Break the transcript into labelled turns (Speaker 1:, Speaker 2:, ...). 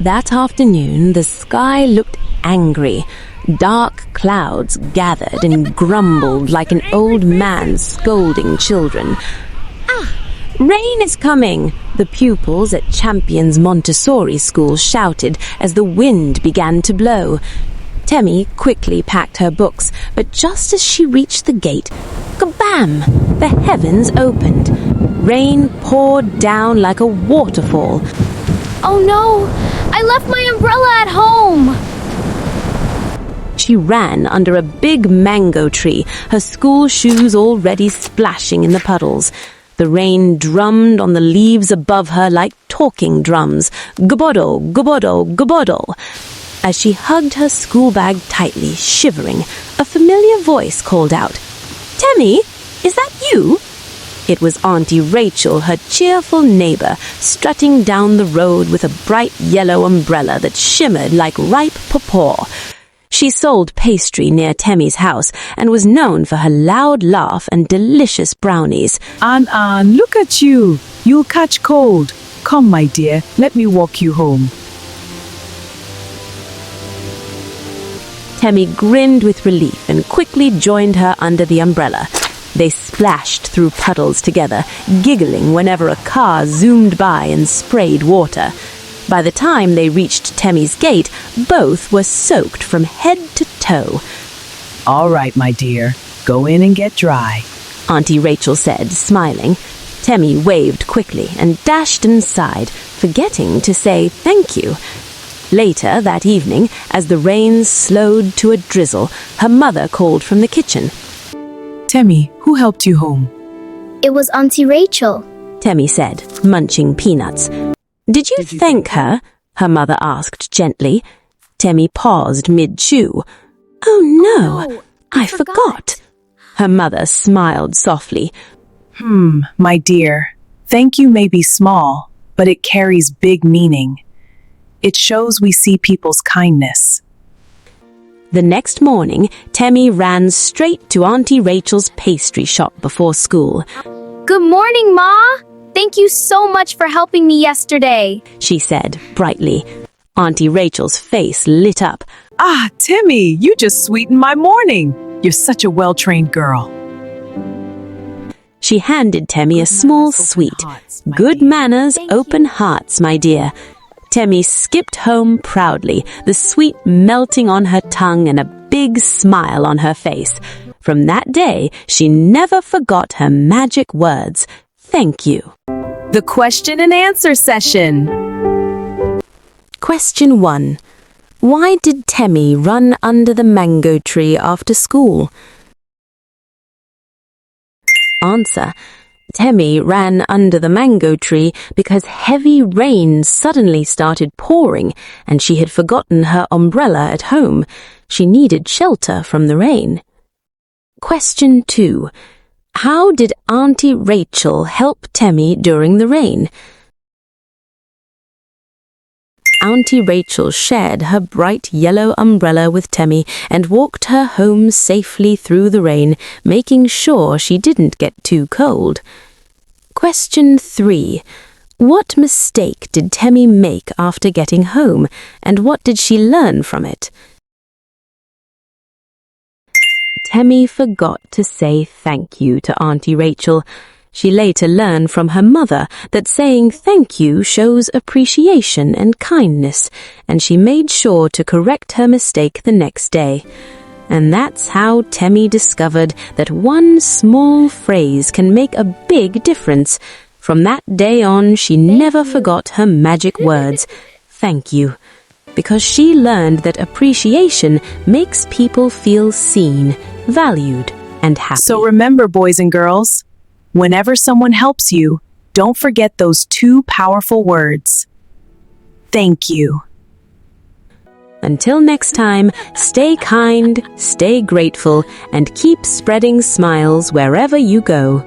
Speaker 1: That afternoon, the sky looked angry. Dark clouds gathered and grumbled like an old man scolding children. Rain is coming, the pupils at Champion's Montessori school shouted as the wind began to blow. Temi quickly packed her books, but just as she reached the gate, kabam! The heavens opened. Rain poured down like a waterfall.
Speaker 2: Oh no! I left my umbrella at home!
Speaker 1: She ran under a big mango tree, her school shoes already splashing in the puddles. The rain drummed on the leaves above her like talking drums. Gobodo, gobodo, gobodo. As she hugged her school bag tightly, shivering, a familiar voice called out, "Temi, is that you?" It was Aunty Rachel, her cheerful neighbor, strutting down the road with a bright yellow umbrella that shimmered like ripe pawpaw. She sold pastry near Temi's house and was known for her loud laugh and delicious brownies.
Speaker 3: Anne, look at you. You'll catch cold. Come, my dear, let me walk you home.
Speaker 1: Temi grinned with relief and quickly joined her under the umbrella. They splashed through puddles together, giggling whenever a car zoomed by and sprayed water. By the time they reached Temi's gate, both were soaked from head to toe.
Speaker 3: All right, my dear, go in and get dry,
Speaker 1: Aunty Rachel said, smiling. Temi waved quickly and dashed inside, forgetting to say thank you. Later that evening, as the rain slowed to a drizzle, her mother called from the kitchen.
Speaker 3: Temi, who helped you home?
Speaker 2: It was Aunty Rachel,
Speaker 1: Temi said, munching peanuts. Did you thank her? Her mother asked gently. Temi paused mid-chew. Oh no, I forgot. Her mother smiled softly.
Speaker 3: My dear, thank you may be small, but it carries big meaning. It shows we see people's kindness.
Speaker 1: The next morning, Temi ran straight to Aunty Rachel's pastry shop before school.
Speaker 2: Good morning, Ma! Thank you so much for helping me yesterday,
Speaker 1: she said brightly. Aunty Rachel's face lit up.
Speaker 3: Ah, Temi, you just sweetened my morning. You're such a well-trained girl.
Speaker 1: She handed Temi a small sweet. Good manners, open hearts, my dear. Temi skipped home proudly, the sweet melting on her tongue and a big smile on her face. From that day, she never forgot her magic words. Thank you.
Speaker 3: The question and answer session.
Speaker 1: Question 1. Why did Temi run under the mango tree after school? Answer. Temi ran under the mango tree because heavy rain suddenly started pouring and she had forgotten her umbrella at home. She needed shelter from the rain. Question 2. How did Aunty Rachel help Temi during the rain? Aunty Rachel shared her bright yellow umbrella with Temi and walked her home safely through the rain, making sure she didn't get too cold. Question 3. What mistake did Temi make after getting home, and what did she learn from it? Temi forgot to say thank you to Aunty Rachel. She later learned from her mother that saying thank you shows appreciation and kindness, and she made sure to correct her mistake the next day. And that's how Temi discovered that one small phrase can make a big difference. From that day on, she never forgot her magic words, thank you, because she learned that appreciation makes people feel seen, valued, and happy.
Speaker 3: So remember, boys and girls, whenever someone helps you, don't forget those two powerful words. Thank you.
Speaker 1: Until next time, stay kind, stay grateful, and keep spreading smiles wherever you go.